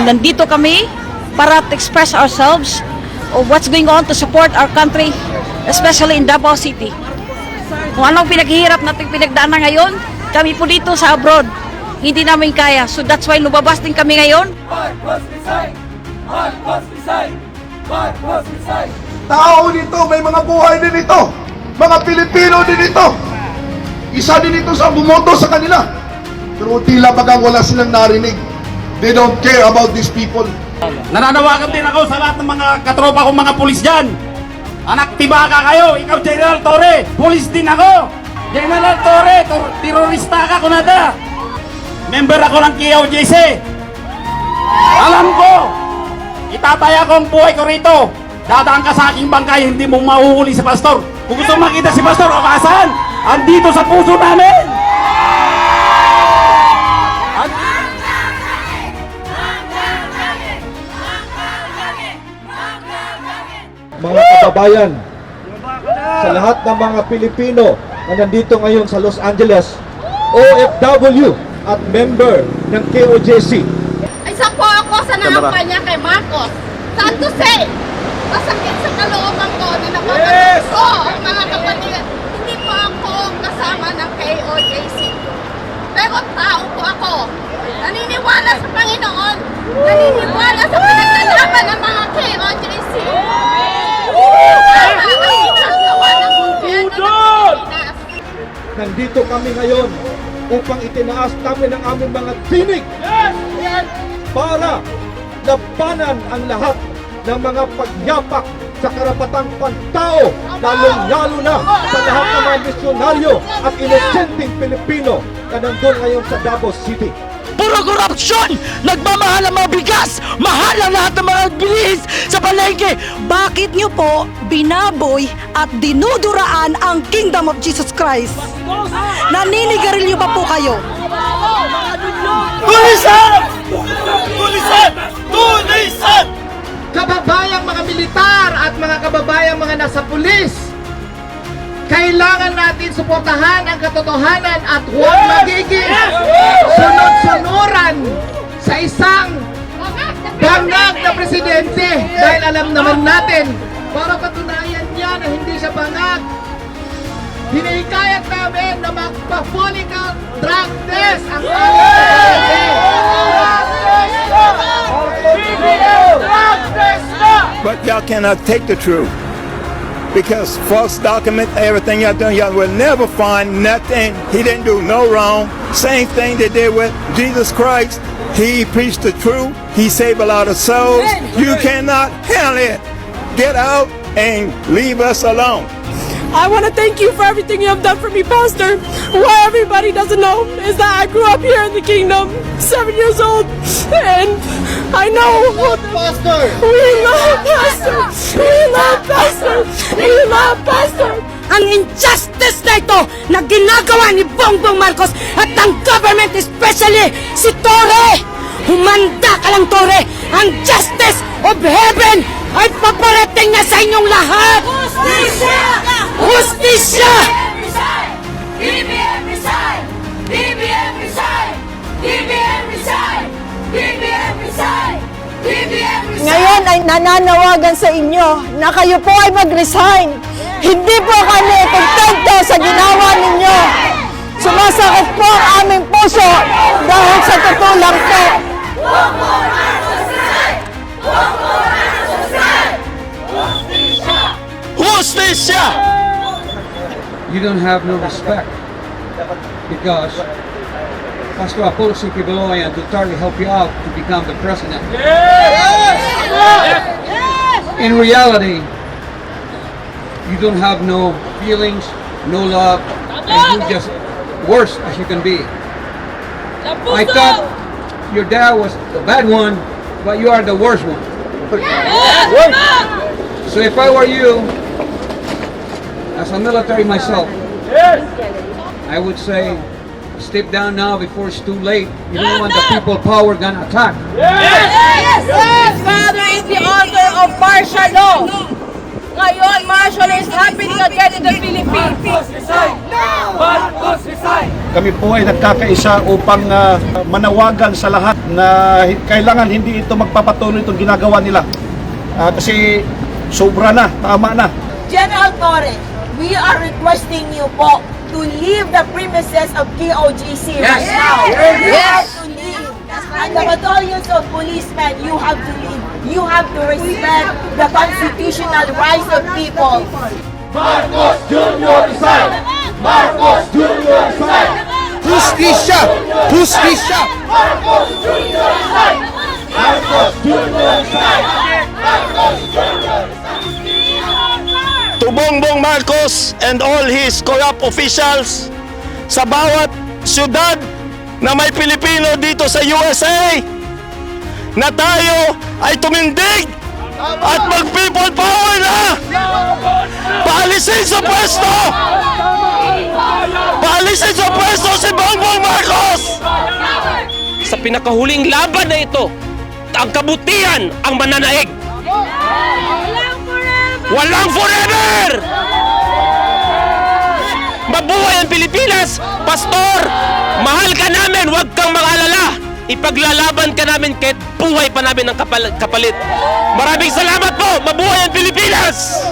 Nandito kami para to express ourselves of what's going on to support our country, especially in Davao City. Kung anong pinaghihirap natin pinagdaanan ngayon, kami po dito sa abroad, hindi namin kaya. So that's why lumabas din kami ngayon. Tao dito, may mga buhay din ito. Mga Pilipino din ito. Isa din ito sa bumoto sa kanila. Pero tila bagang wala silang narinig. They don't care about these people. Nananawagan din ako sa lahat ng mga katropa kong mga pulis dyan. Anak, tiba ka kayo. Ikaw, General Torre. Pulis din ako. General Torre, terorista ka kunada. Member ako ng KOJC. Alam ko, itataya ko ang buhay ko rito. Dadaan ka sa aking bangkay, hindi mo mahuhuli si Pastor. Kung gusto makita si Pastor, o kasan? Andito sa puso namin. Mga kababayan, sa lahat ng mga Pilipino na nandito ngayon sa Los Angeles, OFW at member ng KOJC. Isa po ako sa nakampanya kay Marcos. Sad to say, masakit sa kalooban ko na napapanood ko ang mga kapatid. Hindi po ako kasama ng KOJC. Pero tao po ako. Naniniwala sa Panginoon. Naniniwala sa pinaglalaban ng mga KOJC. Nandito kami ngayon upang itinaas namin ang aming mga tinig para labanan ang lahat ng mga pagyapak sa karapatang pantao, lalong-lalo na sa lahat ng mga misyonaryo at inosenteng Pilipino na nandun ngayon sa Davao City. Puro korupsyon! Nagmamahal ang mga bigas! Mahal ang lahat ng mga bilis sa palengke! Bakit nyo po binaboy at dinuduraan ang Kingdom of Jesus Christ? Naninigarilyo ba po kayo? Tulisan! Tulisan! Tulisan! Kababayang mga militar at mga kababayang mga nasa pulis, kailangan natin suportahan ang katotohanan at huwag magiging sunod-sunuran sa isang bangag na presidente, dahil alam naman natin, para patunayan niya na hindi siya bangag, hinihikayat namin na magpa-follicle drug test ang But y'all cannot take the truth, because false document, everything y'all done, y'all will never find nothing. He didn't do no wrong. Same thing they did with Jesus Christ. He preached the truth. He saved a lot of souls. You cannot handle it. Get out and leave us alone. I want to thank you for everything you have done for me, Pastor. What everybody doesn't know is that I grew up here in the kingdom, 7 years old, and I know Pastor! we love Pastor. We love Pastor. We love Pastor. Ang injustice na ito na ginagawa ni Bongbong Marcos at ng government, especially si Torre. Humanda ka lang, Torre. Ang justice of heaven ay paparating na sa inyong lahat. Hustisya! Hustisya! BBM resign! BBM resign! BBM resign! BBM resign! BBM resign! Ngayon ay nananawagan sa inyo na kayo po ay mag-resign. Hindi po kami kontento sa ginawa ninyo. Sumasakit po ang aming puso dahil sa totoo lang po. Hustisya! You don't have no respect because Pastor Apollo C. Kibuloy and Duterte help you out to become the president. In reality, you don't have no feelings, no love, and you're just worse as you can be. I thought your dad was the bad one, but you are the worst one. So if I were you, as a military myself, I would say, step down now before it's too late. You don't want the people power gonna attack. Yes! Father is the author of martial law. Ngayon, martial law is happening again in the Philippines. Kami po ay nagkakaisa upang manawagan sa lahat na kailangan hindi ito magpapatuloy itong ginagawa nila. Kasi sobra na, tama na. General Torre, we are requesting you po to leave the premises of KOGC right now. You have to leave. And the battalions of policemen, you have to leave. You have to respect the constitutional rights of people. Marcos Jr. resign! Marcos Jr. resign! Justisya! Justisya! Marcos Jr. resign! Marcos Jr. resign! Marcos Jr. To Bongbong Marcos and all his corrupt officials sa bawat syudad na may Pilipino dito sa USA na tayo ay tumindig at mag-people power na! Paalisin sa pwesto! Paalisin sa pwesto si Bongbong Marcos! Sa pinakahuling laban na ito, ang kabutihan ang mananaig. Walang forever! Mabuhay ang Pilipinas! Pastor, mahal ka namin, huwag kang mag-alala. Ipaglalaban ka namin kahit buhay pa namin ng kapalit. Maraming salamat po! Mabuhay ang Pilipinas!